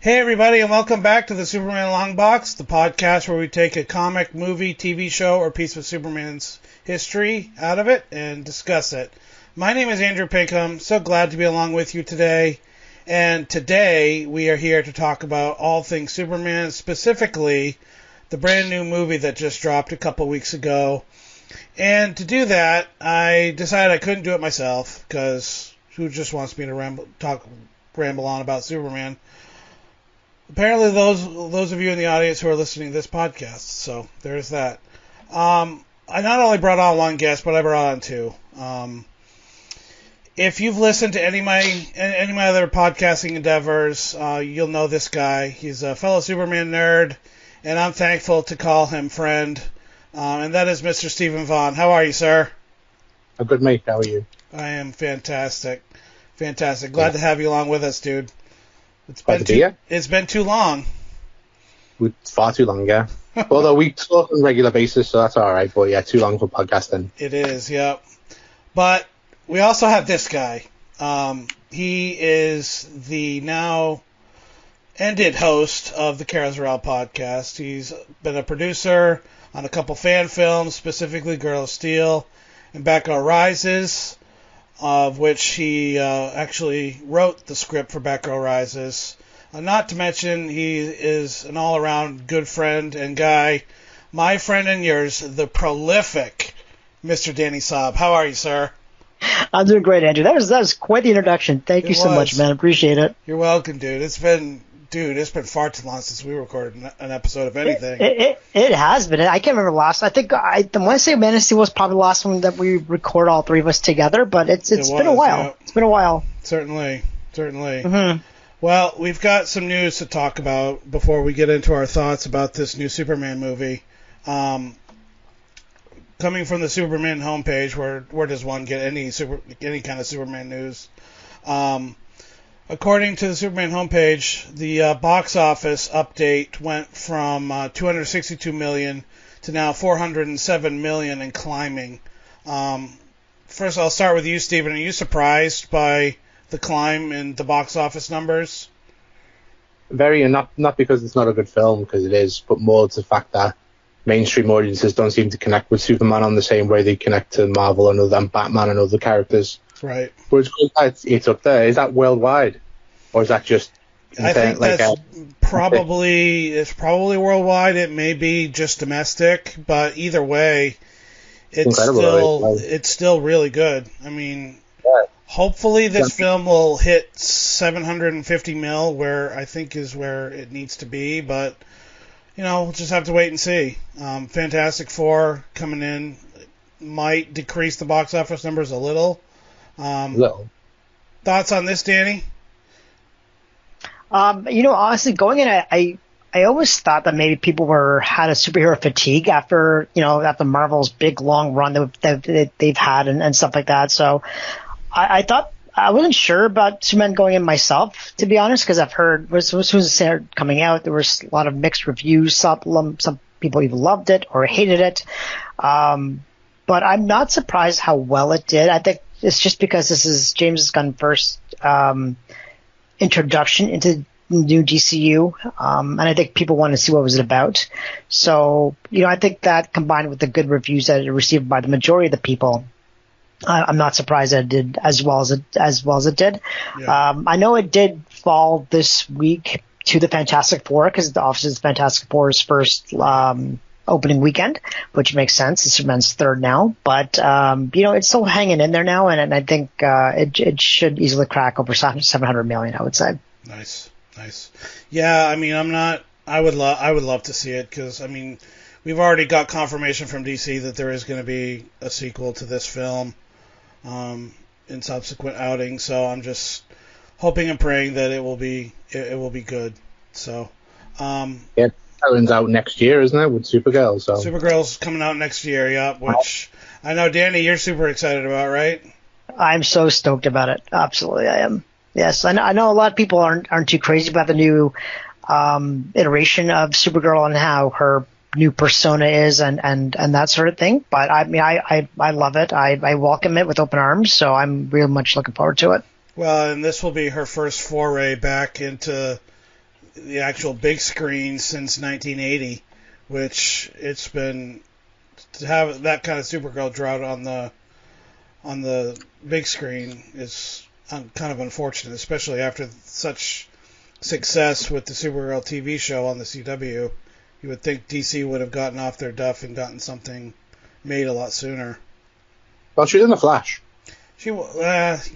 Hey everybody, and welcome back to the Superman Longbox, the podcast where we take a comic, movie, TV show, or piece of Superman's history out of it and discuss it. My name is Andrew Pinkham, so glad to be along with you today. And today we are here to talk about all things Superman, specifically the brand new movie that just dropped a couple weeks ago. And to do that, I decided I couldn't do it myself, because who just wants me to ramble on about Superman? Apparently those of you in the audience who are listening to this podcast, so there's that. I not only brought on one guest, but I brought on two. If you've listened to any of my other podcasting endeavors, you'll know this guy. He's a fellow Superman nerd, and I'm thankful to call him friend, and that is Mr. Stephen Vaughn. How are you, sir? I'm good, mate. How are you? I am fantastic. Fantastic. Glad to have you along with us, dude. It's been too long. Far too long, yeah. Although we talk on a regular basis, so that's all right. But yeah, too long for podcasting. It is, yeah. But we also have this guy. He is the now ended host of the Carousel podcast. He's been a producer on a couple fan films, specifically Girl of Steel and Batgirl Rises, of which he actually wrote the script for Batgirl Rises. Not to mention, he is an all-around good friend and guy. My friend and yours, the prolific Mr. Danny Saab. How are you, sir? I'm doing great, Andrew. That was quite the introduction. Thank you so much, man. Appreciate it. You're welcome, dude. It's been far too long since we recorded an episode of anything. It has been. I can't remember the last. I think I want to say Man of Steel was probably the last one that we record all three of us together. But it's been a while. Yeah. It's been a while. Certainly. Mm-hmm. Well, we've got some news to talk about before we get into our thoughts about this new Superman movie. Coming from the Superman homepage, where does one get any kind of Superman news? According to the Superman homepage, the box office update went from 262 million to now 407 million and climbing. First, I'll start with you, Stephen. Are you surprised by the climb in the box office numbers? Very, and not because it's not a good film, because it is, but more to the fact that mainstream audiences don't seem to connect with Superman on the same way they connect to Marvel and Batman and other characters. Right. But it's up there. Is that worldwide, or is that just? I think that's probably worldwide. It may be just domestic, but either way, it's still really good. I mean, hopefully this film will hit 750 mil, where I think is where it needs to be. But we'll just have to wait and see. Fantastic Four coming in might decrease the box office numbers a little. Thoughts on this, Danny? Honestly, going in, I always thought that maybe people had a superhero fatigue after Marvel's big long run that they've had and stuff like that. So I thought I wasn't sure about Superman going in myself, to be honest, because I've heard as soon as it started coming out, there was a lot of mixed reviews. Some people even loved it or hated it. But I'm not surprised how well it did. I think it's just because this is James Gunn's first introduction into new DCU, and I think people want to see what it was about. So, I think that combined with the good reviews that it received by the majority of the people, I'm not surprised that it did as well as it did. Yeah. I know it did fall this week to the Fantastic Four, because the Office of the Fantastic Four's first opening weekend, which makes sense. It's Superman's third now, but it's still hanging in there now, and I think it should easily crack over 700 million. I would say. Nice. Yeah, I mean, I would love to see it, because I mean, we've already got confirmation from DC that there is going to be a sequel to this film in subsequent outings. So I'm just hoping and praying that it will be good. So. Yeah. One's out next year, isn't it, with Supergirl? So Supergirl's coming out next year, yeah. Which I know, Danny, you're super excited about, right? I'm so stoked about it. Absolutely, I am. Yes, I know a lot of people aren't too crazy about the new iteration of Supergirl and how her new persona is and that sort of thing. But I mean, I love it. I welcome it with open arms. So I'm real much looking forward to it. Well, and this will be her first foray back into the actual big screen since 1980, which it's been to have that kind of Supergirl drought on the big screen is kind of unfortunate, especially after such success with the Supergirl TV show on the CW. You would think DC would have gotten off their duff and gotten something made a lot sooner. Well, she's in the Flash.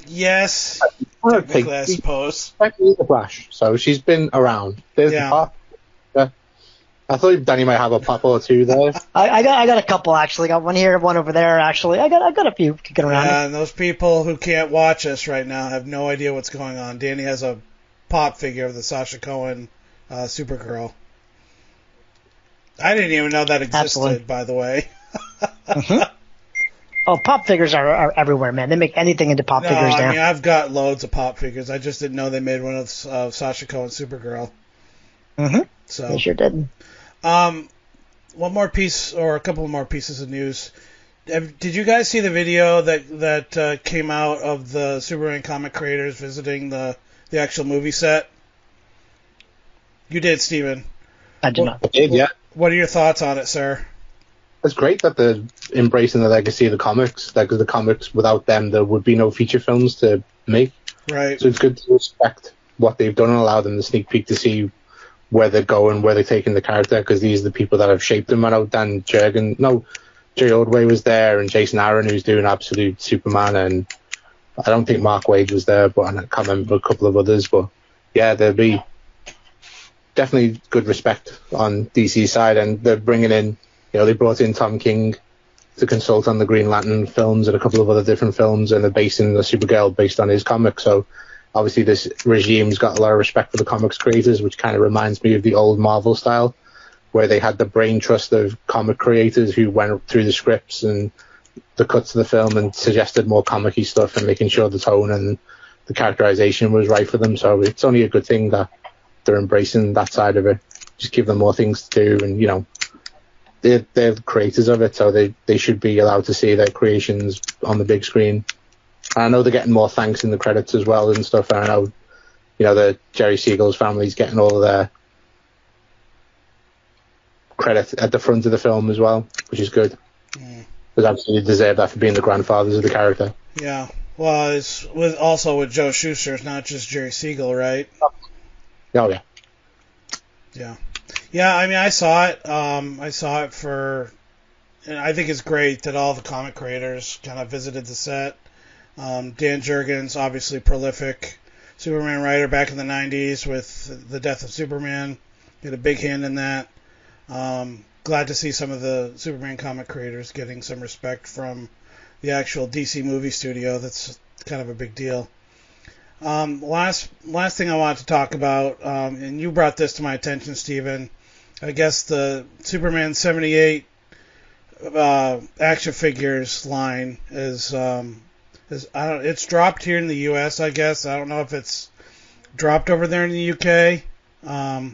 Yes, technically, I suppose. Technically the Flash, so she's been around. There's the pop. Yeah. I thought Danny might have a pop or two there. I got a couple actually. Got one here, one over there. Actually, I got a few kicking around. Yeah, and those people who can't watch us right now have no idea what's going on. Danny has a pop figure of the Sasha Cohen Supergirl. I didn't even know that existed, Absolutely. by the way. Mm-hmm. Oh, pop figures are everywhere, man. They make anything into pop figures now. I mean, I've got loads of pop figures. I just didn't know they made one of Sasha Cohen Supergirl. Mm-hmm. So they sure did. One more piece, or a couple more pieces of news. Did you guys see the video that came out of the Superman comic creators visiting the actual movie set? You did, Steven. I did not. I did, yeah. What are your thoughts on it, sir? It's great that they're embracing the legacy of the comics. Like the comics, without them, there would be no feature films to make. Right. So it's good to respect what they've done and allow them to sneak peek to see where they're going, where they're taking the character, because these are the people that have shaped them. I know Dan Jurgen, Jay Ordway was there, and Jason Aaron, who's doing absolute Superman, and I don't think Mark Waid was there, but I can't remember a couple of others. But yeah, there'll be definitely good respect on DC's side, and they're bringing in, they brought in Tom King to consult on the Green Lantern films and a couple of other different films, and they're basing the Supergirl based on his comic. So obviously this regime's got a lot of respect for the comics creators, which kind of reminds me of the old Marvel style, where they had the brain trust of comic creators who went through the scripts and the cuts of the film and suggested more comic-y stuff and making sure the tone and the characterization was right for them. So it's only a good thing that they're embracing that side of it. Just give them more things to do, and they're the creators of it, so they should be allowed to see their creations on the big screen. And I know they're getting more thanks in the credits as well and stuff. And I know, the Jerry Siegel's family's getting all of their credit at the front of the film as well, which is good. Because absolutely deserve that for being the grandfathers of the character. Yeah. Well, it's also with Joe Shuster. It's not just Jerry Siegel, right? Oh, yeah. Yeah. Yeah, I mean, I saw it. I saw it and I think it's great that all the comic creators kind of visited the set. Dan Jurgens, obviously prolific Superman writer back in the 90s with The Death of Superman. He had a big hand in that. Glad to see some of the Superman comic creators getting some respect from the actual DC movie studio. That's kind of a big deal. Last thing I wanted to talk about, and you brought this to my attention, Steven. I guess the Superman 78 action figures line is it's dropped here in the U.S. I guess I don't know if it's dropped over there in the UK. I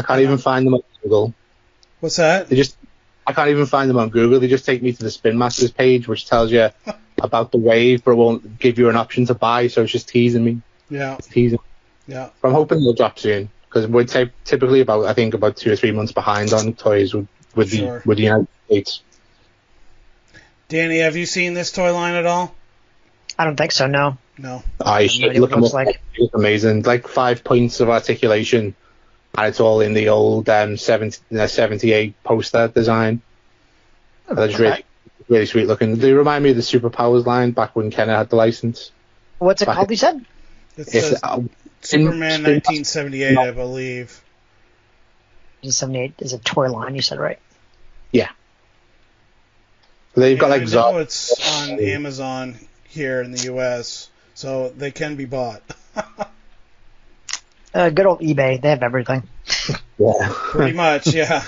can't even find them on Google. What's that? I can't even find them on Google. They just take me to the Spin Masters page, which tells you about the wave, but it won't give you an option to buy. So it's just teasing me. Yeah. It's teasing. Yeah. But I'm hoping they'll drop soon, because we're typically about 2 or 3 months behind on toys with the United States. Danny, have you seen this toy line at all? I don't think so. No. No. You should look them up. It's amazing. Like 5 points of articulation, and it's all in the old 78 poster design. That's really sweet looking. They remind me of the Superpowers line back when Kenner had the license. What's it called, you said? It's Superman 1978, I believe. 1978 is a toy line, you said, right? Yeah. They've got like I know it's on Amazon here in the U.S., so they can be bought. Good old eBay. They have everything. Yeah. Pretty much, yeah.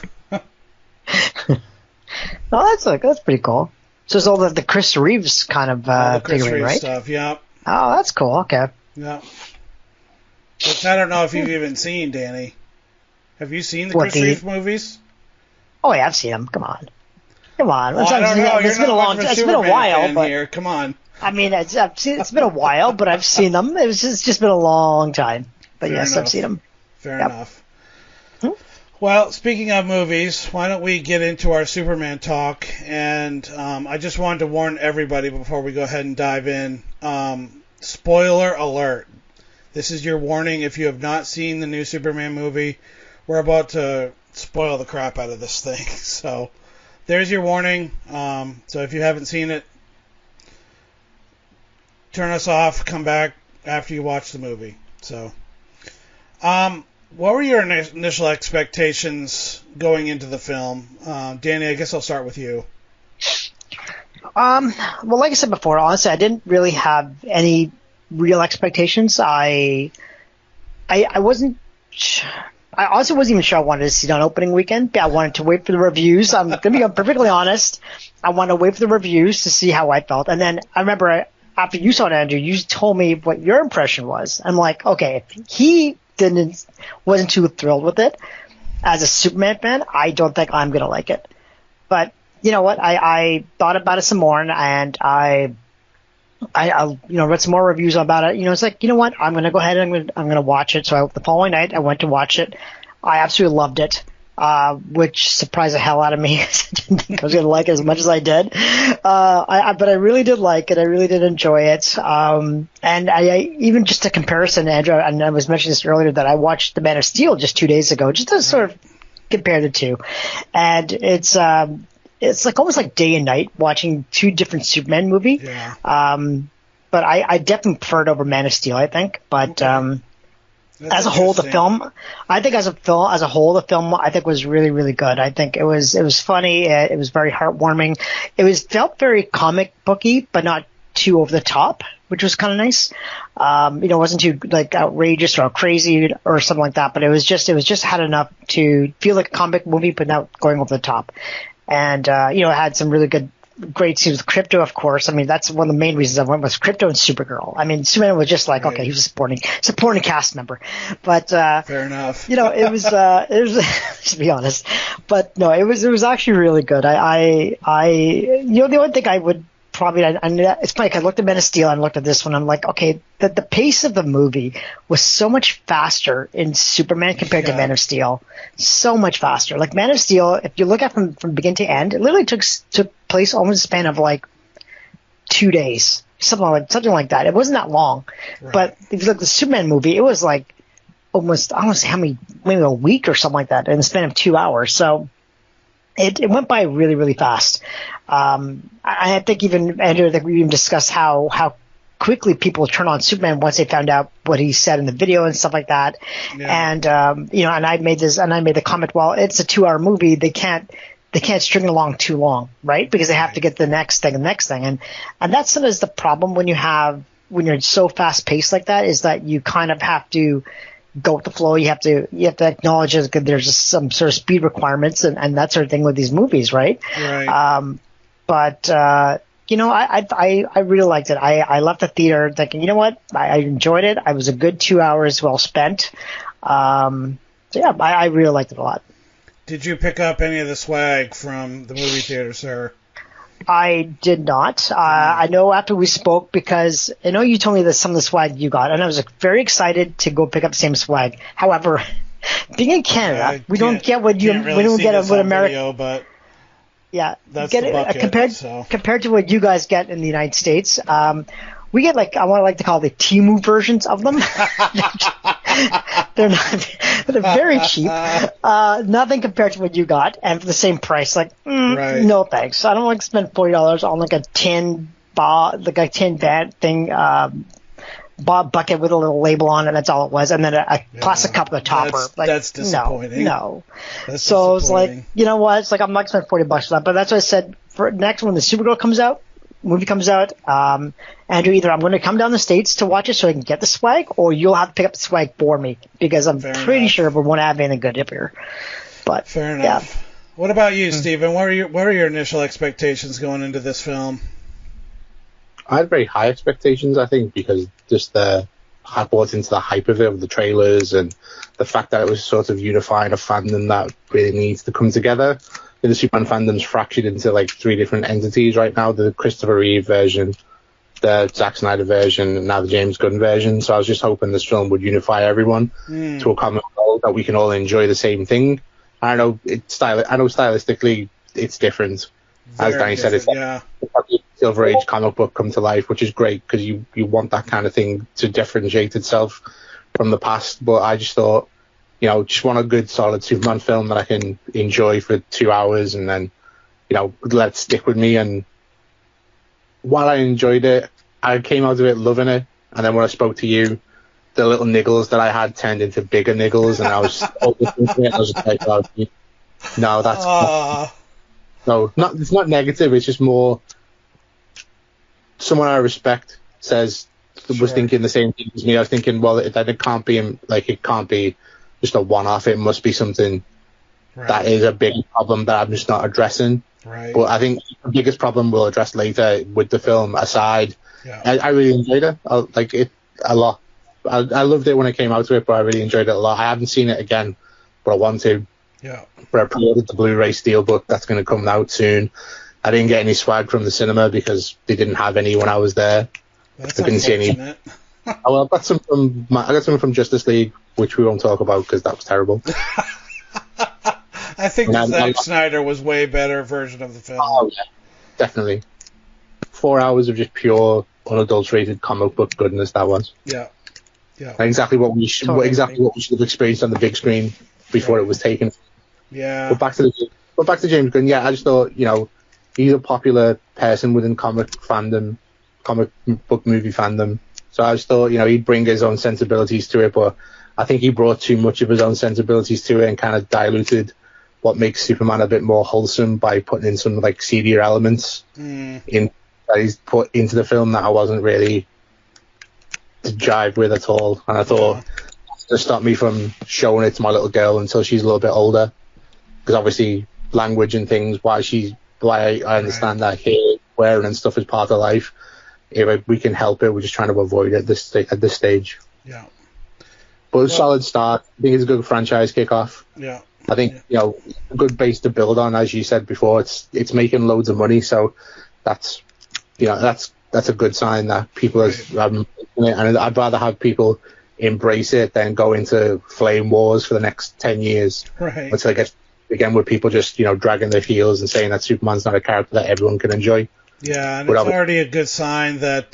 Oh, that's pretty cool. So it's all the Chris Reeves kind of the Chris figurine, Reeves right? stuff, yeah. Oh, that's cool. Okay. Yeah. Which I don't know if you've even seen, Danny. Have you seen the Chris Reeves movies? Oh, yeah, I've seen them. Come on. Well, I don't know. It's been a while, but here. Come on. I mean, it's been a while, but I've seen them. It's just been a long time. But Fair yes, enough. I've seen them. Fair enough. Well, speaking of movies, why don't we get into our Superman talk? And I just wanted to warn everybody before we go ahead and dive in. Spoiler alert. This is your warning if you have not seen the new Superman movie. We're about to spoil the crap out of this thing. So there's your warning. So if you haven't seen it, turn us off, come back after you watch the movie. So, what were your initial expectations going into the film? Danny, I guess I'll start with you. Well, like I said before, honestly, I didn't really have any real expectations. I honestly wasn't even sure I wanted to see it on opening weekend. I wanted to wait for the reviews. I'm going to be perfectly honest. I wanted to wait for the reviews to see how I felt. And then I remember after you saw it, Andrew, you told me what your impression was. I'm like, okay, if he wasn't too thrilled with it as a Superman fan, I don't think I'm going to like it. But you know what? I thought about it some more, and I read some more reviews about it. It's like, you know what? I'm going to go ahead and I'm going to watch it. So the following night, I went to watch it. I absolutely loved it, which surprised the hell out of me. I didn't think I was going to like it as much as I did. But I really did like it. I really did enjoy it. And I even just a comparison, Andrew, and I was mentioning this earlier, that I watched The Man of Steel just 2 days ago, just to sort of compare the two. And it's like almost like day and night watching two different Superman movies. Yeah. But I definitely preferred over Man of Steel, I think. But as a whole, the film, I think as a whole, the film I think was really, really good. I think it was funny. It was very heartwarming. It felt very comic booky, but not too over the top, which was kind of nice. It wasn't too like outrageous or crazy or something like that. But it was just had enough to feel like a comic movie, but not going over the top. And, it had some really great scenes with Crypto, of course. I mean, that's one of the main reasons I went was Crypto and Supergirl. I mean, Superman was just like, okay, he was a supporting cast member. But, fair enough. it was, to be honest, but no, it was actually really good. The only thing I would probably, it's funny, I looked at Men of Steel and looked at this one. I'm like, okay, the pace of the movie was so much faster in Superman compared to Man of Steel. So much faster. Like Man of Steel, if you look at from beginning to end, it literally took place almost a span of like 2 days, something like that. It wasn't that long. Right. But if you look at the Superman movie, it was like almost, I don't know how many, maybe a week or something like that in the span of 2 hours. So it went by really, really fast. I think even, Andrew, that we even discussed how quickly people turn on Superman once they found out what he said in the video and stuff like that. Yeah. And, and I made the comment, well, it's a 2-hour movie. They can't string it along too long, right? Because they have to get the next thing. And that's sometimes the problem when you're so fast paced like that, is that you kind of have to go with the flow. You have to acknowledge that there's just some sort of speed requirements and that sort of thing with these movies, right? Right. I really liked it. I left the theater thinking, you know what? I enjoyed it. I was a good 2 hours well spent. I really liked it a lot. Did you pick up any of the swag from the movie theater, sir? I did not. I know after we spoke, because I know you told me that some of the swag you got, and I was very excited to go pick up the same swag. However, being in Canada, we don't get what America. But yeah, that's the bucket, compared to what you guys get in the United States. We get I to call the Temu versions of them. They're very cheap. Nothing compared to what you got, and for the same price. Right. No thanks. I don't like to spend $40 on like a tin band thing, bucket with a little label on it. That's all it was, and then a plastic cup with a topper. That's disappointing. No. So it's like, you know what? It's like I'm not spending $40 for that. But that's what I said. For next, when the Supergirl movie comes out, Andrew, either I'm going to come down the States to watch it so I can get the swag, or you'll have to pick up the swag for me, because I'm pretty sure we won't have anything good up here. But fair enough. Yeah. What about you, Stephen? What were your initial expectations going into this film? I had very high expectations, I think, because just I bought into the hype of it, with the trailers, and the fact that it was sort of unifying a fandom that really needs to come together. The Superman fandom's fractured into like 3 different entities right now: the Christopher Reeve version, the Zack Snyder version, and now the James Gunn version. So I was just hoping this film would unify everyone to a common goal. all that we can all enjoy the same thing. I know stylistically it's different. As Danny said, it's like the Silver Age comic book come to life, which is great because you want that kind of thing to differentiate itself from the past. But I just thought, just want a good solid Superman film that I can enjoy for 2 hours and then, let it stick with me. And while I enjoyed it, I came out of it loving it. And then when I spoke to you, the little niggles that I had turned into bigger niggles, and I was overthinking it. I was just like, no, that's no, it's not negative. It's just more someone I respect was thinking the same thing as me. I was thinking, well, it can't be just a one-off. It must be something that is a big problem that I'm just not addressing. Right. But I think the biggest problem we'll address later with the film aside. Yeah. I really enjoyed it. I like it a lot. I loved it when it came out to it, but I really enjoyed it a lot. I haven't seen it again, but I want to. Yeah. But I pre-ordered the Blu-ray Steelbook that's going to come out soon. I didn't get any swag from the cinema because they didn't have any when I was there. That's I couldn't see any. I got some from Justice League, which we won't talk about because that was terrible. I think the Zack Snyder was way better version of the film. Oh yeah, definitely. 4 hours of just pure, unadulterated comic book goodness that was. Yeah. Yeah. Exactly what we should have experienced on the big screen before it was taken. Yeah. But back to James Gunn. Yeah, I just thought, he's a popular person within comic book movie fandom. So I just thought, he'd bring his own sensibilities to it, but I think he brought too much of his own sensibilities to it and kind of diluted what makes Superman a bit more wholesome by putting in some like seedier elements that he's put into the film that I wasn't really to jive with at all. And I thought to stop me from showing it to my little girl until she's a little bit older, because obviously language and things, why I understand that hair wearing and stuff is part of life. If we can help it, we're just trying to avoid it at this stage. Yeah. But a solid start. I think it's a good franchise kickoff. Yeah. I think a good base to build on, as you said before. It's making loads of money, so that's a good sign that people are and I'd rather have people embrace it than go into flame wars for the next 10 years until I get again with people just dragging their heels and saying that Superman's not a character that everyone can enjoy. Yeah, and it's already a good sign that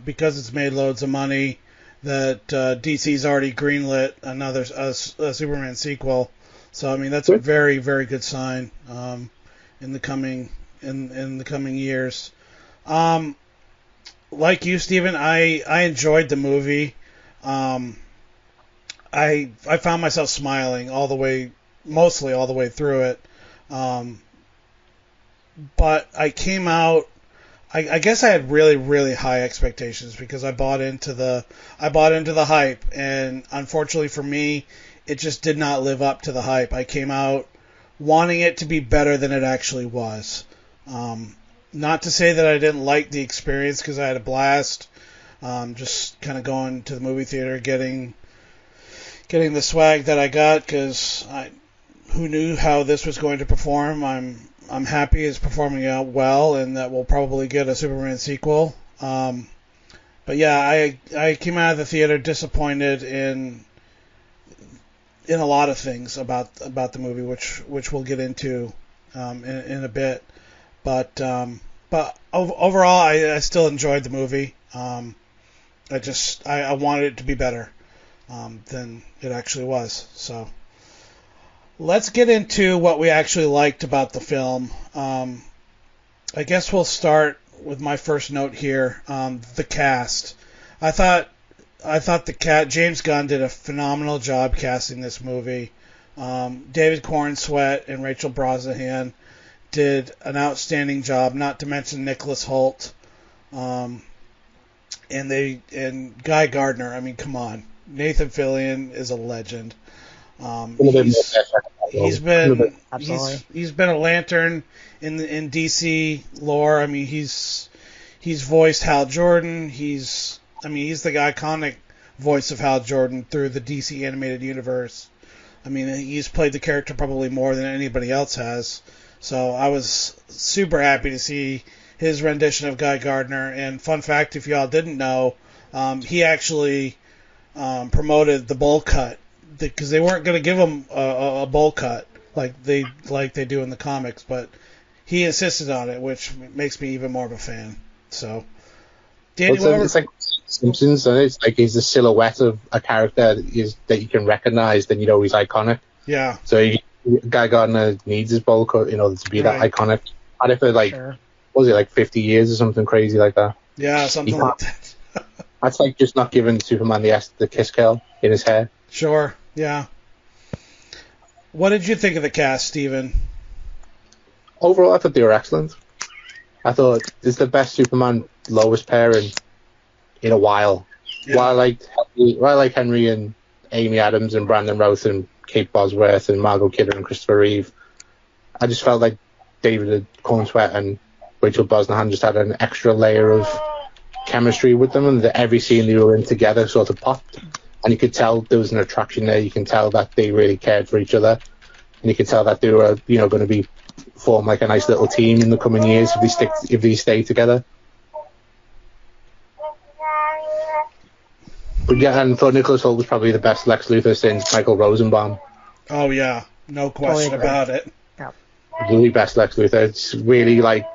because it's made loads of money, that DC's already greenlit another a Superman sequel. So I mean that's a very, very good sign in the coming years. Like you, Steven, I enjoyed the movie. I found myself smiling mostly all the way through it. But I came out. I guess I had really, really high expectations because I bought into the hype, and unfortunately for me, it just did not live up to the hype. I came out wanting it to be better than it actually was. Not to say that I didn't like the experience, because I had a blast. Just kind of going to the movie theater, getting the swag that I got, because who knew how this was going to perform. I'm happy it's performing out well, and that we'll probably get a Superman sequel. But yeah, I came out of the theater disappointed in a lot of things about the movie, which we'll get into in a bit. But overall, I still enjoyed the movie. I wanted it to be better than it actually was. So let's get into what we actually liked about the film. I guess we'll start with my first note here. The cast. I thought James Gunn did a phenomenal job casting this movie. David Corenswet and Rachel Brosnahan did an outstanding job, not to mention Nicholas Hoult, and Guy Gardner. I mean, come on, Nathan Fillion is a legend. He's been a Lantern in DC lore. I mean, he's voiced Hal Jordan. He's the iconic voice of Hal Jordan through the DC animated universe. I mean, he's played the character probably more than anybody else has. So I was super happy to see his rendition of Guy Gardner. And fun fact, if y'all didn't know, he actually promoted the bowl cut because they weren't going to give him a bowl cut like they do in the comics, but he insisted on it, which makes me even more of a fan. So, Danny, it's like Simpsons, and it's like he's the silhouette of a character that you can recognize, then you know he's iconic. Yeah. So Guy Gardner needs his bowl cut in order to be that iconic. Had it for what was it, like 50 years or something crazy like that? Yeah, something like that. That's like just not giving Superman the kiss curl in his hair. Sure, yeah. What did you think of the cast, Steven? Overall, I thought they were excellent. I thought it's the best Superman Lois pairing in a while. Yeah. While I like Henry and Amy Adams and Brandon Routh and Kate Bosworth and Margot Kidder and Christopher Reeve, I just felt like David Cornsweet and Rachel Brosnahan just had an extra layer of chemistry with them, and that every scene they were in together sort of popped. And you could tell there was an attraction there. You can tell that they really cared for each other, and you can tell that they were, going to be form like a nice little team in the coming years if they stay together. But yeah, and I thought Nicholas Hoult was probably the best Lex Luthor since Michael Rosenbaum. Oh yeah, no question about it. Yeah. The best Lex Luthor. It's really like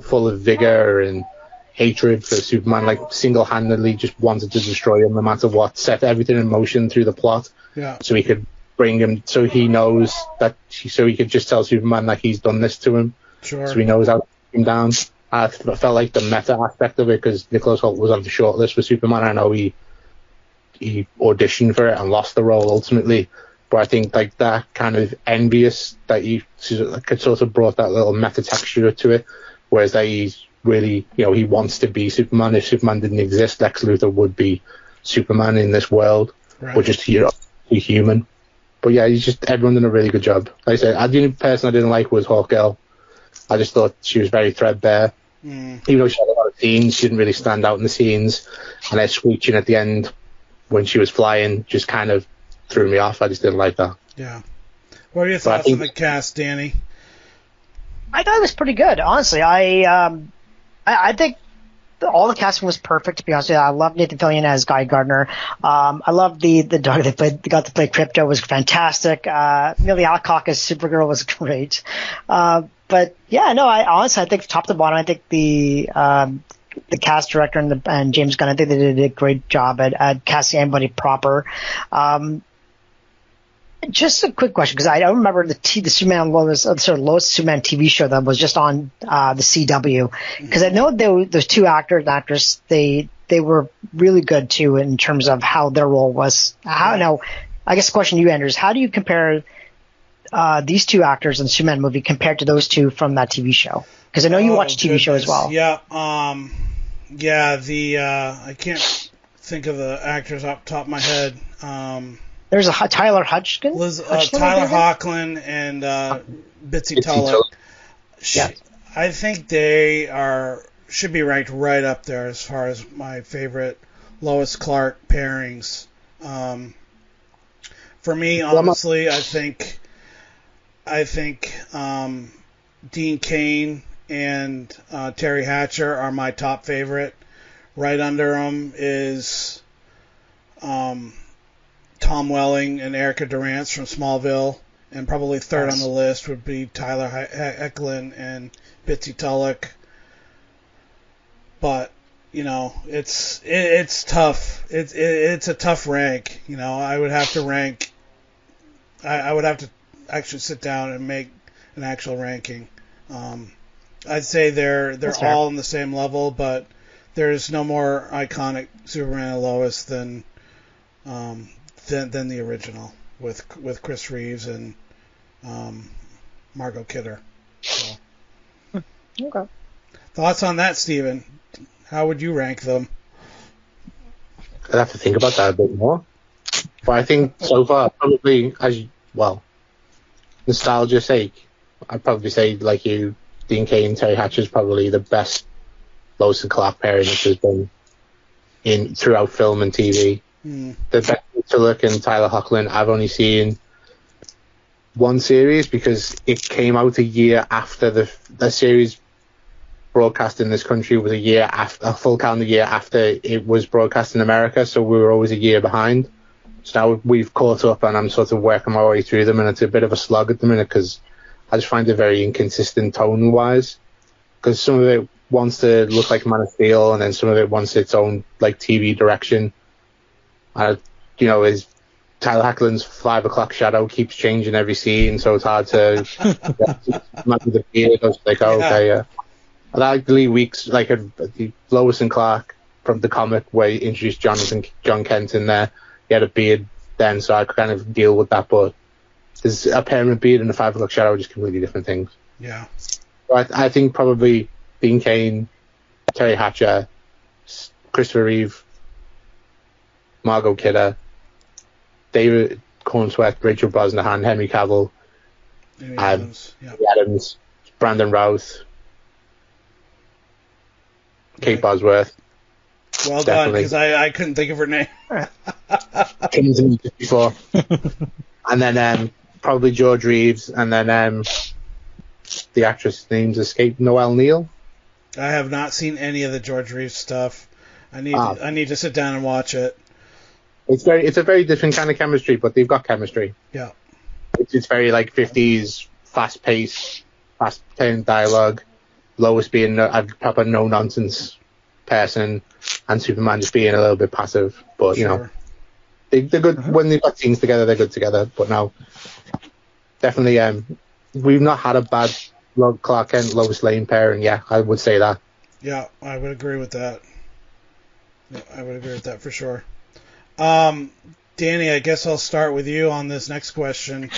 full of vigor and hatred for Superman, like single-handedly just wanted to destroy him no matter what, set everything in motion through the plot. Yeah. So he could bring him, so he knows that, so he could just tell Superman that he's done this to him. Sure. So he knows how to take him down. I felt like the meta aspect of it, because Nicholas Hoult was on the shortlist for Superman. I know he auditioned for it and lost the role ultimately, but I think like that kind of envious that he could sort of brought that little meta texture to it, whereas that he's really, he wants to be Superman. If Superman didn't exist, Lex Luthor would be Superman in this world, or just human. But yeah, everyone did a really good job. Like I said, the only person I didn't like was Hawkgirl. I just thought she was very threadbare. Even though she had a lot of scenes, she didn't really stand out in the scenes. And her screeching at the end when she was flying just kind of threw me off. I just didn't like that. Yeah. What are your thoughts on the cast, Danny? I thought it was pretty good, honestly. I think all the casting was perfect, to be honest with you. I love Nathan Fillion as Guy Gardner. I love the dog they got to play Crypto was fantastic. Millie Alcock as Supergirl was great. But yeah, no, I think top to bottom, I think the cast director and James Gunn, I think they did a great job at casting everybody proper. Just a quick question, because I don't remember the Superman Lois Superman TV show that was just on the CW. Because I know those two actors and actresses, they were really good too in terms of how their role was. Now, I guess the question to you, Andrew, is how do you compare these two actors in the Superman movie compared to those two from that TV show? Because I know you watch the TV show as well. Yeah. I can't think of the actors off the top of my head. There's a Tyler Hodgkin. Tyler Hoechlin and Bitsy Tulloch. Yeah. I think they should be ranked right up there as far as my favorite Lois Clark pairings. For me, honestly, I think Dean Cain and Terry Hatcher are my top favorite. Right under them is Tom Welling and Erica Durance from Smallville, and probably third on the list would be Tyler Hoechlin and Bitsy Tulloch. But it's tough. It's a tough rank. I would have to rank. I would have to actually sit down and make an actual ranking. I'd say they're all on the same level, but there's no more iconic Superman and Lois than the original with Chris Reeves and Margot Kidder. So. Okay. Thoughts on that, Steven? How would you rank them? I'd have to think about that a bit more. But I think so far, probably nostalgia's sake, I'd probably say, like you, Dean Cain and Terry Hatcher is probably the best Lois and Clark pairing that has been throughout film and TV. The best Tulloch and Tyler Hoechlin, I've only seen one series because it came out a year after the series broadcast in this country was a full calendar year after it was broadcast in America, so we were always a year behind. So now we've caught up, and I'm sort of working my way through them, and it's a bit of a slog at the minute because I just find it very inconsistent tone-wise. Because some of it wants to look like Man of Steel, and then some of it wants its own like TV direction. Is Tyler Hackland's 5 o'clock shadow keeps changing every scene, so it's hard to imagine the beard. I was like, okay, yeah. I like Lee Weeks, like the Lois and Clark from the comic where he introduced John Kent in there. He had a beard then, so I could kind of deal with that. But there's a permanent beard and a 5 o'clock shadow, just completely different things. Yeah. So I think probably Dean Cain, Terry Hatcher, Christopher Reeve, Margot Kidder, David Cornsweet, Rachel Brosnahan, Henry Cavill, Adams, Brandon Routh, Kate Bosworth. Well done, because I couldn't think of her name. Came to me just before. And then probably George Reeves, and then the actress' name's escaped, Noelle Neal. I have not seen any of the George Reeves stuff. I need to sit down and watch it. It's a very different kind of chemistry, but they've got chemistry. Yeah. It's very like 50s, fast-paced, fast-paced dialogue. Lois being a proper no-nonsense person, and Superman just being a little bit passive. But, they're good. When they've got scenes together, they're good together. But no, definitely, we've not had a bad Clark Kent, Lois Lane pairing. Yeah, I would say that. Yeah, I would agree with that. Yeah, I would agree with that for sure. Danny, I guess I'll start with you on this next question.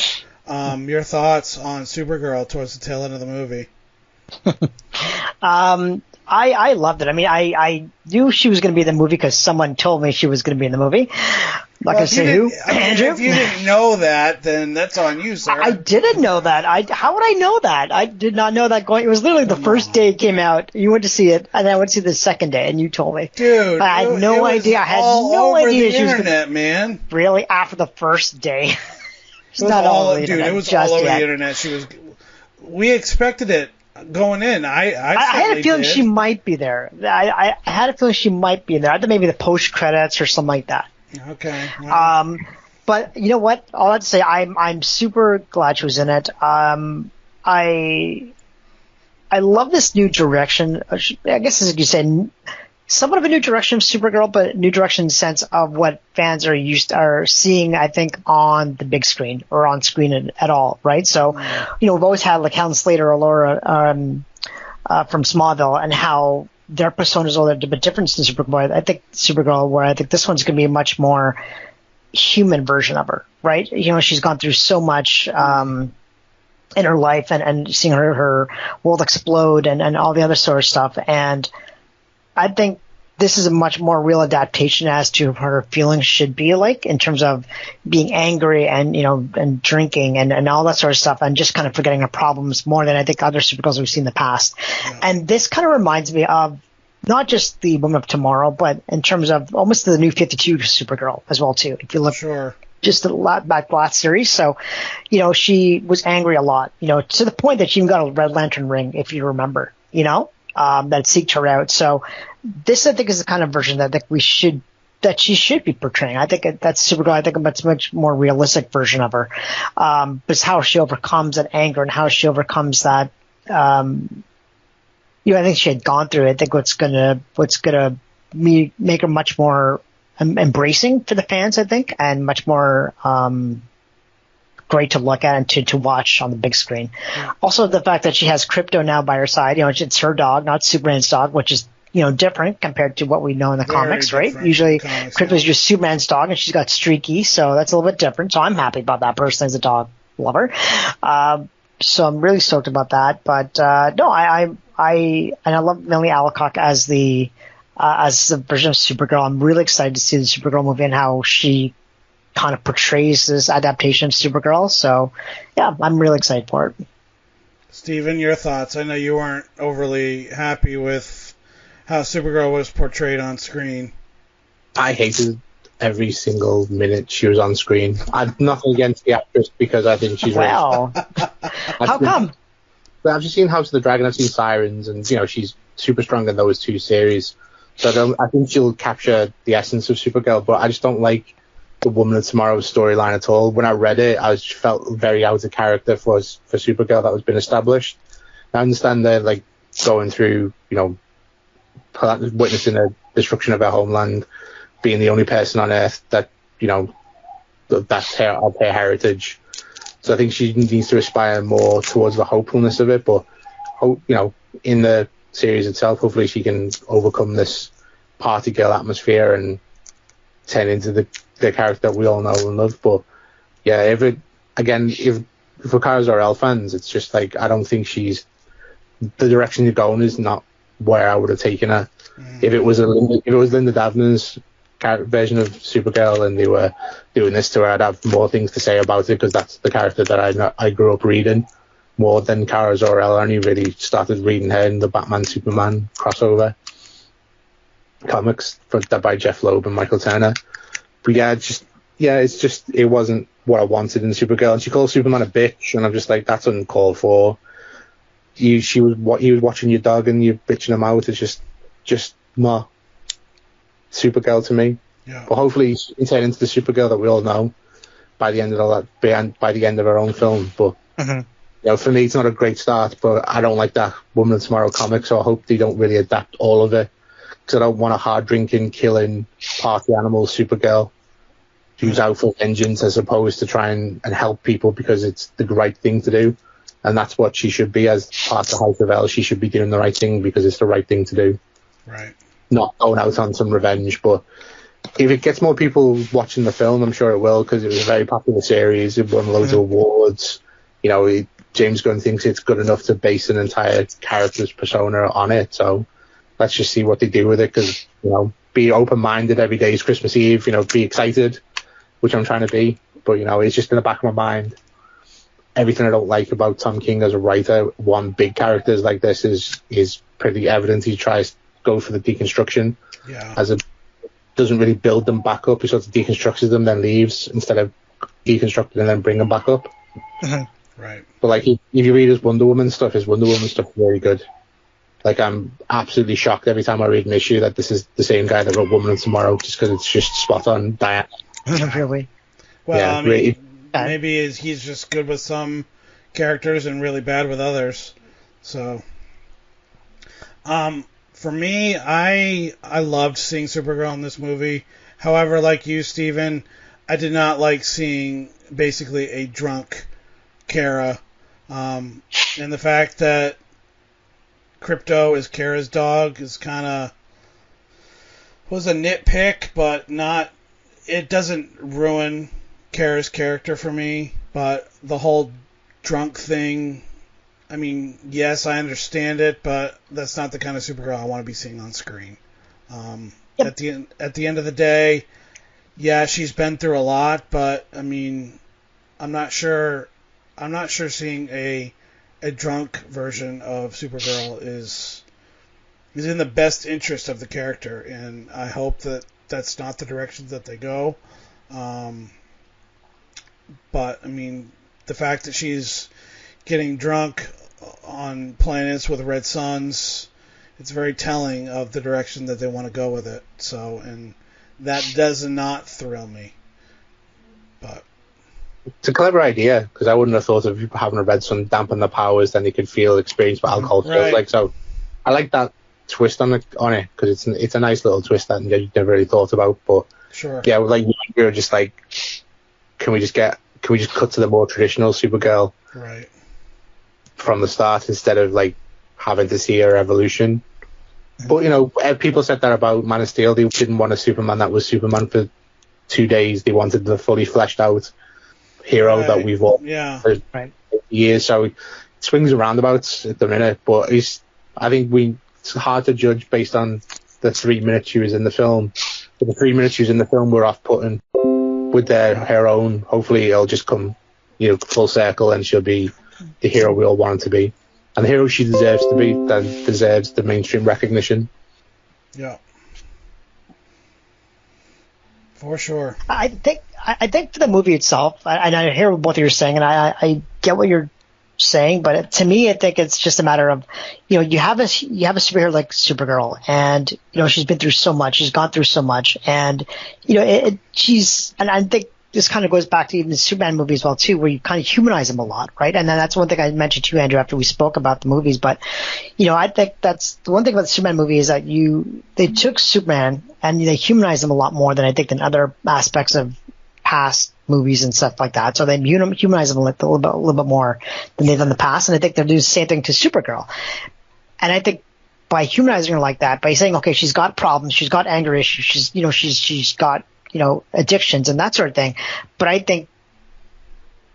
Your thoughts on Supergirl towards the tail end of the movie? I loved it. I mean, I knew she was going to be in the movie because someone told me she was going to be in the movie. Not going to say who. Andrew? If you didn't know that, then that's on you, sir. I didn't know that. How would I know that? I did not know that going. It was literally the first day it came out. You went to see it, and I went to see the second day, and you told me. Dude, I had no idea. I had no idea she was going to. Internet, man. Really, after the first day. It was all over the internet. We expected it going in. I had a feeling she might be there. I had a feeling she might be in there. I thought maybe the post credits or something like that. Okay. Well. But you know what? All I have to say, I'm super glad she was in it. I love this new direction. I guess as you said, somewhat of a new direction of Supergirl, but new direction in the sense of what fans are seeing, I think, on the big screen or on screen at all, right? So, we've always had like Helen Slater or Laura from Smallville, and how their personas are a bit different than Supergirl. I think Supergirl, where I think this one's going to be a much more human version of her, right? She's gone through so much in her life, and seeing her world explode and all the other sort of stuff, and I think this is a much more real adaptation as to what her feelings should be like in terms of being angry and and drinking and all that sort of stuff, and just kind of forgetting her problems more than I think other Supergirls we've seen in the past. Yeah. And this kind of reminds me of not just the Woman of Tomorrow, but in terms of almost the new 52 Supergirl as well too. If you look just a lot back last series, so she was angry a lot, to the point that she even got a Red Lantern ring, if you remember, that seeked her out. So this, I think, is the kind of version that she should be portraying. I think that's Supergirl. I think it's a much more realistic version of her. But it's how she overcomes that anger and how she overcomes that. I think she had gone through it. I think what's gonna make her much more embracing for the fans, I think, and much more great to look at and to watch on the big screen. Yeah. Also, the fact that she has Krypto now by her side. It's her dog, not Superman's dog, which is different compared to what we know in the comics, right? Usually, Krypto's just Superman's dog, and she's got Streaky, so that's a little bit different. So I'm happy about that person as a dog lover. So I'm really stoked about that. But no, I love Millie Alcock as the version of Supergirl. I'm really excited to see the Supergirl movie and how she kind of portrays this adaptation of Supergirl. So yeah, I'm really excited for it. Steven, your thoughts? I know you weren't overly happy with how Supergirl was portrayed on screen. I hated every single minute she was on screen. I've nothing against the actress because I think she's wow. How come? I've just seen House of the Dragon, I've seen Sirens, and she's super strong in those two series. So I think she'll capture the essence of Supergirl, but I just don't like the Woman of Tomorrow's storyline at all. When I read it, I felt very out of character for Supergirl that was been established. I understand they're like going through, witnessing the destruction of her homeland, being the only person on Earth that, that's of her heritage. So I think she needs to aspire more towards the hopefulness of it. But, in the series itself, hopefully she can overcome this party girl atmosphere and turn into the character we all know and love. But yeah, if for Kara Zor-El fans, it's just like, I don't think the direction you're going is not where I would have taken her. If it was Linda Davner's version of Supergirl and they were doing this to her, I'd have more things to say about it, because that's the character that I grew up reading more than Kara Zor-El. I only really started reading her in the Batman Superman crossover comics by Jeff Loeb and Michael Turner. But it wasn't what I wanted in Supergirl. And she called Superman a bitch, and I'm just like, that's uncalled for. He was watching your dog and you're bitching him out. It's just not Supergirl to me. Yeah. But hopefully she can turn into the Supergirl that we all know by the end of her own film. But for me, it's not a great start. But I don't like that Woman of Tomorrow comic, so I hope they don't really adapt all of it, because I don't want a hard drinking, killing, party animal Supergirl who's out for vengeance as opposed to try and help people because it's the right thing to do. And that's what she should be as part of the House of L. She should be doing the right thing because it's the right thing to do. Right. Not going out on some revenge. But if it gets more people watching the film, I'm sure it will, because it was a very popular series. It won loads of awards. James Gunn thinks it's good enough to base an entire character's persona on it. So let's just see what they do with it, because, be open-minded. Every day is Christmas Eve. Be excited, which I'm trying to be. But, it's just in the back of my mind. Everything I don't like about Tom King as a writer, one big characters like this is pretty evident. He tries to go for the deconstruction, doesn't really build them back up. He sort of deconstructs them, then leaves, instead of deconstructing and then bring them back up. Right. But like, if you read his Wonder Woman stuff is very good. Like, I'm absolutely shocked every time I read an issue that this is the same guy that wrote Woman of Tomorrow, just because it's just spot on. Diane. Really? Well, yeah, I mean, maybe he's just good with some characters and really bad with others. So, for me, I loved seeing Supergirl in this movie. However, like you, Steven, I did not like seeing basically a drunk Kara. And the fact that Crypto is Kara's dog is was a nitpick, but not. It doesn't ruin Kara's character for me. But the whole drunk thing, I mean, yes, I understand it, but that's not the kind of Supergirl I want to be seeing on screen. At the end of the day, yeah, she's been through a lot, but I mean, I'm not sure seeing a drunk version of Supergirl is in the best interest of the character, and I hope that that's not the direction that they go. But I mean, the fact that she's getting drunk on planets with red suns, it's very telling of the direction that they want to go with it. So, and that does not thrill me. But it's a clever idea, because I wouldn't have thought of having a red sun dampen the powers, then you could experience what alcohol feels like. So I like that twist on it, because it's a nice little twist that you never really thought about. But sure, yeah, like we were just like, can we just cut to the more traditional Supergirl right from the start, instead of like having to see her evolution? But people said that about Man of Steel. They didn't want a Superman that was Superman for 2 days. They wanted the fully fleshed out hero that we've watched for years. So it swings and roundabouts at the minute, but I think it's hard to judge based on the 3 minutes she was in the film. But the 3 minutes she was in the film were off-putting. With her own, hopefully it'll just come full circle, and she'll be the hero we all want her to be, and the hero she deserves to be, then deserves the mainstream recognition. Yeah, for sure. I think for the movie itself, and I hear what both of you are saying, and I get what you're saying, but to me, I think it's just a matter of, you have a superhero like Supergirl, and she's been through so much, she's gone through so much, and and I think this kind of goes back to even the Superman movie as well too, where you kind of humanize him a lot, right? And then that's one thing I mentioned to you, Andrew, after we spoke about the movies. But I think that's the one thing about the Superman movie is that they took Superman and they humanized him a lot more than I think than other aspects of past movies and stuff like that. So they humanize them a little bit more than they've done in the past. And I think they're doing the same thing to Supergirl. And I think by humanizing her like that, by saying, okay, she's got problems, she's got anger issues, she's got addictions and that sort of thing. But I think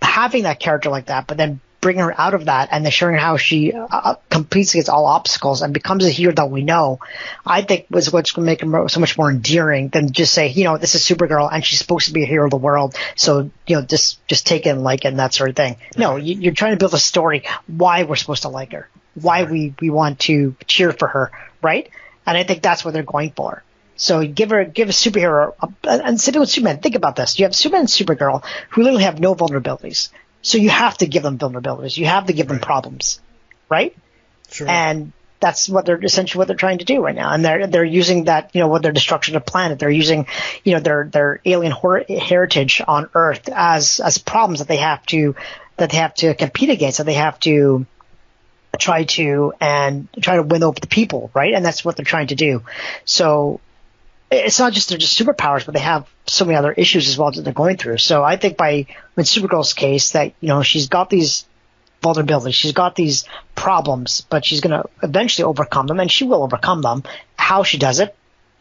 having that character like that, but then bringing her out of that and then showing how she completes against all obstacles and becomes a hero that we know, I think was what's going to make her so much more endearing than just say, this is Supergirl and she's supposed to be a hero of the world. So, just take it and like it and that sort of thing. No, you're trying to build a story why we're supposed to like her, why we want to cheer for her, right? And I think that's what they're going for. So give a superhero, and sitting with Superman, think about this. You have Superman and Supergirl who literally have no vulnerabilities. So you have to give them vulnerabilities. You have to give them problems, right? Sure. And that's essentially what they're trying to do right now. And they're using that, with their destruction of the planet. They're using, their alien heritage on Earth as problems that they have to compete against, that they have to try to win over the people, right? And that's what they're trying to do. So it's not just they're just superpowers, but they have so many other issues as well that they're going through. So I think in Supergirl's case that, she's got these vulnerabilities, she's got these problems, but she's going to eventually overcome them, and she will overcome them. How she does it,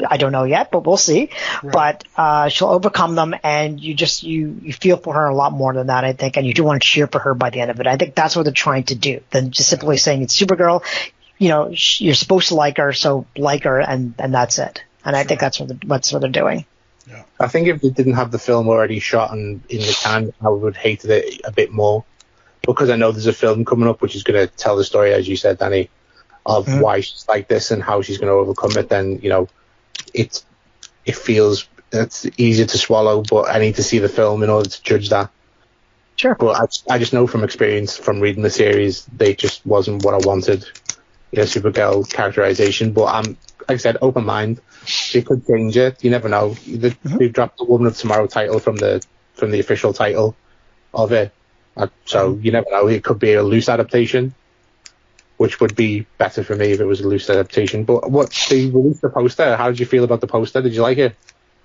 I don't know yet, but we'll see. Right. But she'll overcome them, and you feel for her a lot more than that, I think, and you do want to cheer for her by the end of it. I think that's what they're trying to do, than just simply saying it's Supergirl. You're supposed to like her, so like her, and that's it. And I think that's what they're doing. Yeah. I think if they didn't have the film already shot and in the can, I would have hated it a bit more, because I know there's a film coming up which is going to tell the story, as you said, Danny, of why she's like this and how she's going to overcome it. Then it feels it's easier to swallow, but I need to see the film in order to judge that. Sure. But I just know from experience, from reading the series, they just wasn't what I wanted. Supergirl characterization. But I'm, like I said, open mind. They could change it. You never know. They've dropped the Woman of Tomorrow title from the official title of it. So you never know. It could be a loose adaptation, which would be better for me if it was a loose adaptation. But they released the poster. How did you feel about the poster? Did you like it?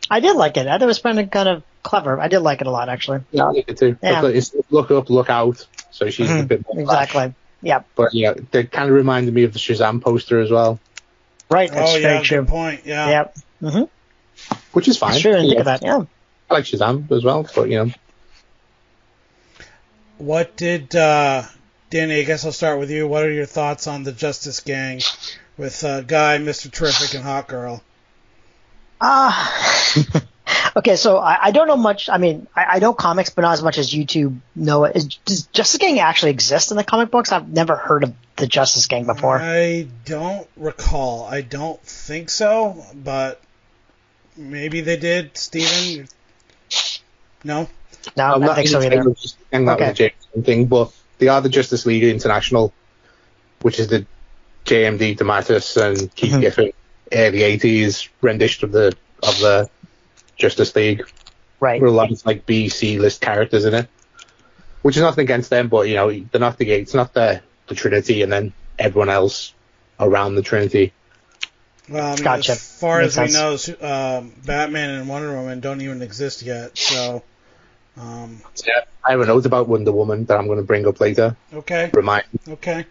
I did like it. I thought it was kind of clever. I did like it a lot, actually. Yeah, I like it too. Yeah. It's look up, look out. So she's a bit more exactly. Yeah. But they kind of reminded me of the Shazam poster as well. Right. That's very true. Good point. Yeah. Yep. Mm-hmm. Which is fine. That's true. I didn't think of that. Yeah. I like Shazam as well, but What did Danny? I guess I'll start with you. What are your thoughts on the Justice Gang with Guy, Mr. Terrific, and Hawk Girl? Okay, so I don't know much. I mean, I know comics, but not as much as you two know it. Does Justice Gang actually exist in the comic books? I've never heard of the Justice Gang before. I don't recall. I don't think so, but maybe they did. Steven? No? No, I don't think so either. Okay. Thing, but they are the Justice League International, which is the JMD DeMatteis and Keith Giffen early 80s rendition of the Justice League. Right. With a lot of B, C list characters in it. Which is nothing against them, but they're not it's not the Trinity and then everyone else around the Trinity. Well, I mean, gotcha. As far as we know, Batman and Wonder Woman don't even exist yet, so... Yeah, I have a note about Wonder Woman that I'm going to bring up later. Okay. Okay.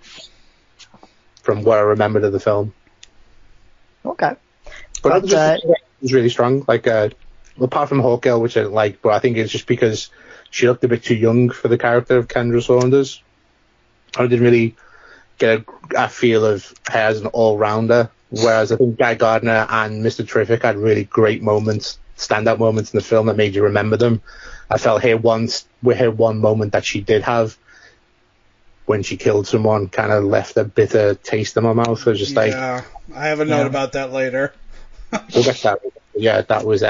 From what I remembered of the film. Okay. But it was really strong. Apart from Hawk Girl, which I didn't like, but I think it's just because she looked a bit too young for the character of Kendra Saunders. I didn't really get a feel of her as an all-rounder, whereas I think Guy Gardner and Mr. Terrific had really great moments, standout moments in the film that made you remember them. I felt with her one moment that she did have when she killed someone kind of left a bitter taste in my mouth. I was just I have a note about that later. We'll get that. Yeah, that was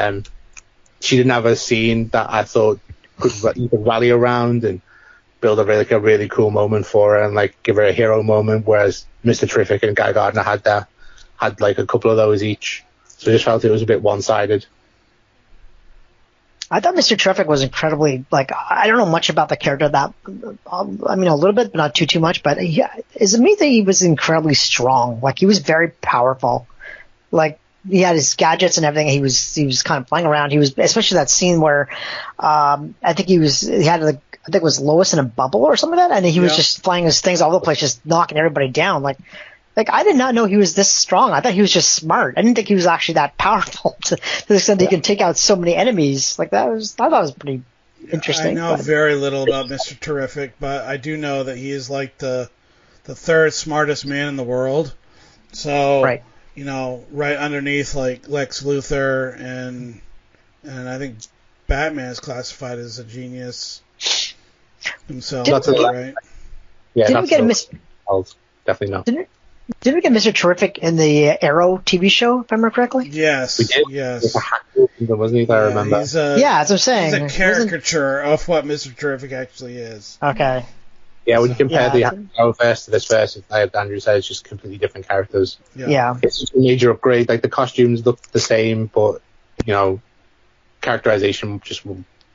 she didn't have a scene that I thought you could rally around, and build a really cool moment for her and like give her a hero moment, whereas Mr. Terrific and Guy Gardner had like a couple of those each. So I just felt it was a bit one-sided. I thought Mr. Terrific was incredibly, like, I don't know much about the character that, I mean, a little bit, but not too much, but it's amazing he was incredibly strong. Like, he was very powerful. Like, he had his gadgets and everything. He was kind of flying around. He was, especially that scene where, I think he had like, I think it was Lois in a bubble or something like that, and he was just flying his things all over the place, just knocking everybody down. Like I did not know he was this strong. I thought he was just smart. I didn't think he was actually that powerful to the extent he can take out so many enemies. Like I thought it was pretty interesting. I know very little about Mr. Terrific, but I do know that he is like the third smartest man in the world. So, right. You know, right underneath like Lex Luthor and I think Batman is classified as a genius himself. Right? Yeah, didn't we get definitely not. Didn't we get Mr. Terrific in the Arrow TV show, if I remember correctly? Yes, we did. yes. Wasn't he? If I remember. That's what I'm saying. He's a caricature of what Mr. Terrific actually is. Okay. Yeah, when you compare the Arrow verse to this verse, like Andrew said, it's just completely different characters. Yeah. It's just a major upgrade. Like the costumes look the same, but you know, characterization just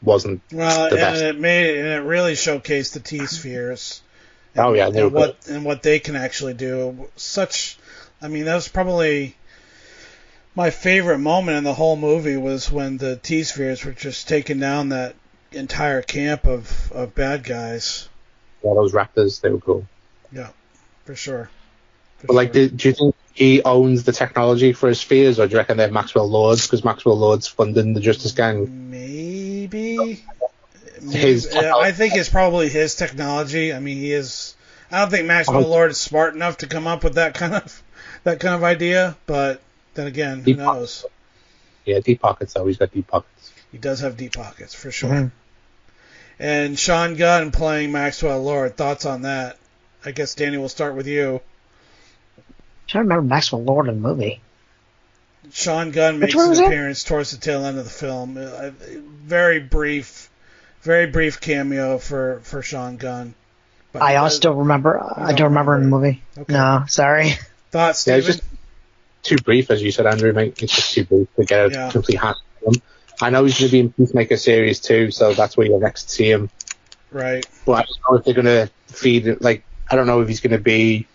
wasn't the best. And it really showcased the T-spheres. And what they can actually do. I mean, that was probably my favorite moment in the whole movie was when the T-spheres were just taking down that entire camp of bad guys. Yeah, those raptors, they were cool. Yeah, for sure. Do you think he owns the technology for his spheres, or do you reckon they're Maxwell Lord's? Because Maxwell Lord's funding the Justice Gang. Maybe. I think it's probably his technology. I mean, he is. I don't think Maxwell Lord is smart enough to come up with that kind of idea. But then again, who knows? Yeah, deep pockets. Though he's got deep pockets. He does have deep pockets for sure. Mm-hmm. And Sean Gunn playing Maxwell Lord. Thoughts on that? I guess Danny, we'll start with you. I'm trying to remember Maxwell Lord in the movie. Sean Gunn makes an appearance towards the tail end of the film. Very brief cameo for Sean Gunn. But I also don't remember. I don't remember in the movie. Okay. No, sorry. Thoughts, Steven? It's just too brief, as you said, Andrew. It's just too brief to get a complete hand on him. I know he's going to be in Peacemaker series 2, so that's where you'll next see him. Right. But I don't know if they're going to feed. Like, I don't know if he's going to be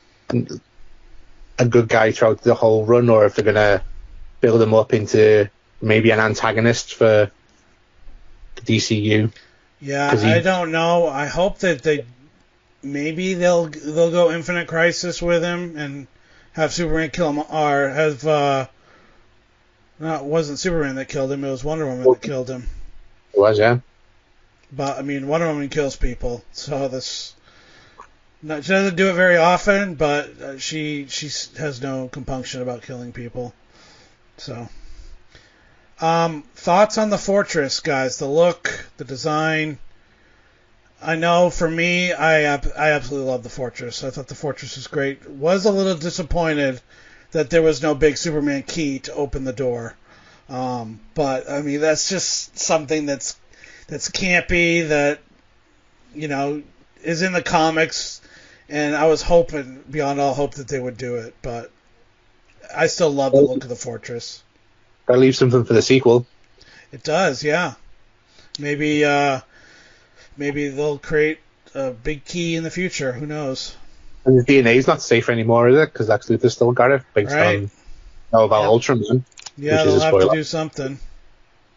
a good guy throughout the whole run, or if they're going to build him up into maybe an antagonist for the DCU. Yeah, I don't know. I hope that they'll go Infinite Crisis with him and have Superman kill him, or have it wasn't Superman that killed him, it was Wonder Woman that killed him. It was, yeah. But I mean, Wonder Woman kills people, so she doesn't do it very often, but she has no compunction about killing people. So, thoughts on the Fortress, guys? The look, the design. I know for me, I absolutely love the Fortress. I thought the Fortress was great. Was a little disappointed that there was no big Superman key to open the door. But I mean, that's just something that's campy, that, you know, is in the comics, and I was hoping beyond all hope that they would do it, but I still love the look of the Fortress. That leaves something for the sequel. It does, yeah. Maybe they'll create a big key in the future. Who knows? And the DNA is not safe anymore, is it? Because Lex Luthor still got it based on Ultraman. Yeah, they'll have to do something.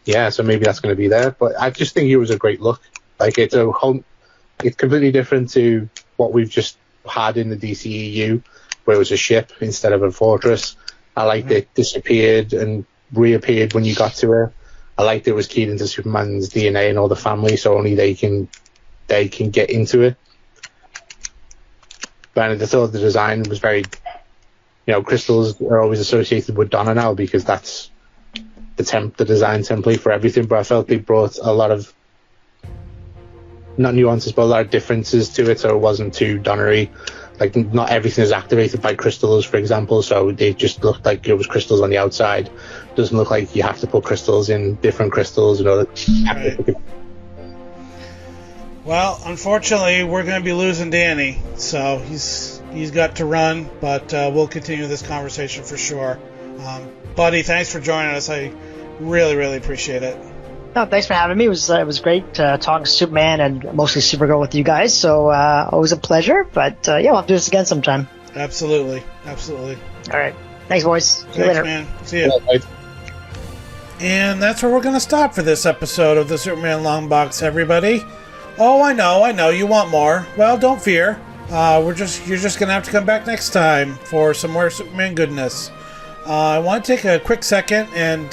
Yeah, so maybe that's going to be there. But I just think it was a great look. Like, it's completely different to what we've just had in the DCEU, where it was a ship instead of a fortress. I liked it disappeared and reappeared when you got to it. I liked it was keyed into Superman's DNA and all the family, so only they can get into it. But I thought the design was very, you know, crystals are always associated with Donna now because that's the design template for everything. But I felt they brought a lot of, not nuances, but a lot of differences to it, so it wasn't too Donnery. Like, not everything is activated by crystals, for example, so they just looked like it was crystals on the outside. Doesn't look like you have to put crystals in different crystals, you know. Right. Well, unfortunately, we're going to be losing Danny, so he's got to run, but we'll continue this conversation for sure. Buddy, thanks for joining us. I really, really appreciate it. No, thanks for having me. It was great talking Superman and mostly Supergirl with you guys. So always a pleasure. But yeah, we'll have to do this again sometime. Absolutely. All right. Thanks, boys. See you later. Man. See ya. And that's where we're going to stop for this episode of the Superman Longbox, everybody. Oh, I know, you want more. Well, don't fear. You're just going to have to come back next time for some more Superman goodness. I want to take a quick second and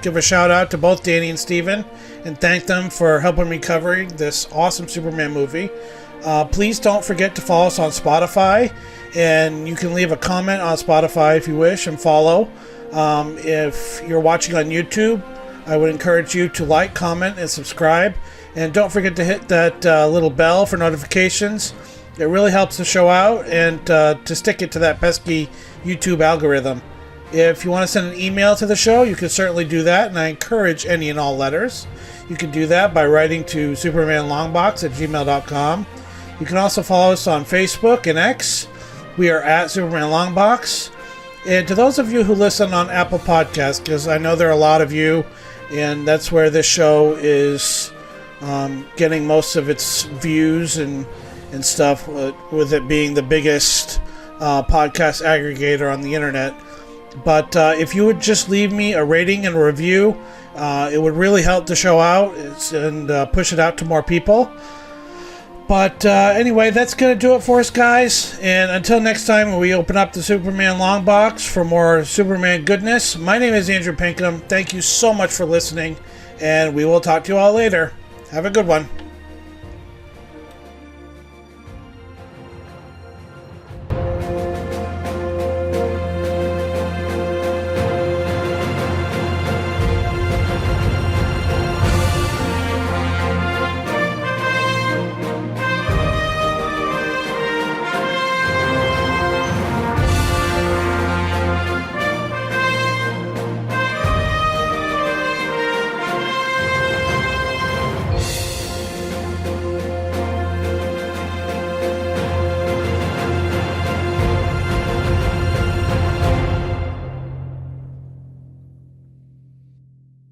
give a shout out to both Danny and Steven and thank them for helping me covering this awesome Superman movie. Please don't forget to follow us on Spotify, and you can leave a comment on Spotify if you wish and follow. If you're watching on YouTube, I would encourage you to like, comment, and subscribe. And don't forget to hit that little bell for notifications. It really helps the show out and to stick it to that pesky YouTube algorithm. If you want to send an email to the show, you can certainly do that, and I encourage any and all letters. You can do that by writing to supermanlongbox@gmail.com. You can also follow us on Facebook and X. We are at Superman Longbox. And to those of you who listen on Apple Podcasts, because I know there are a lot of you, and that's where this show is getting most of its views and stuff, with it being the biggest podcast aggregator on the internet. But if you would just leave me a rating and a review, it would really help the show out and push it out to more people. But anyway, that's going to do it for us, guys. And until next time when we open up the Superman Longbox for more Superman goodness, my name is Andrew Pinkham. Thank you so much for listening, and we will talk to you all later. Have a good one.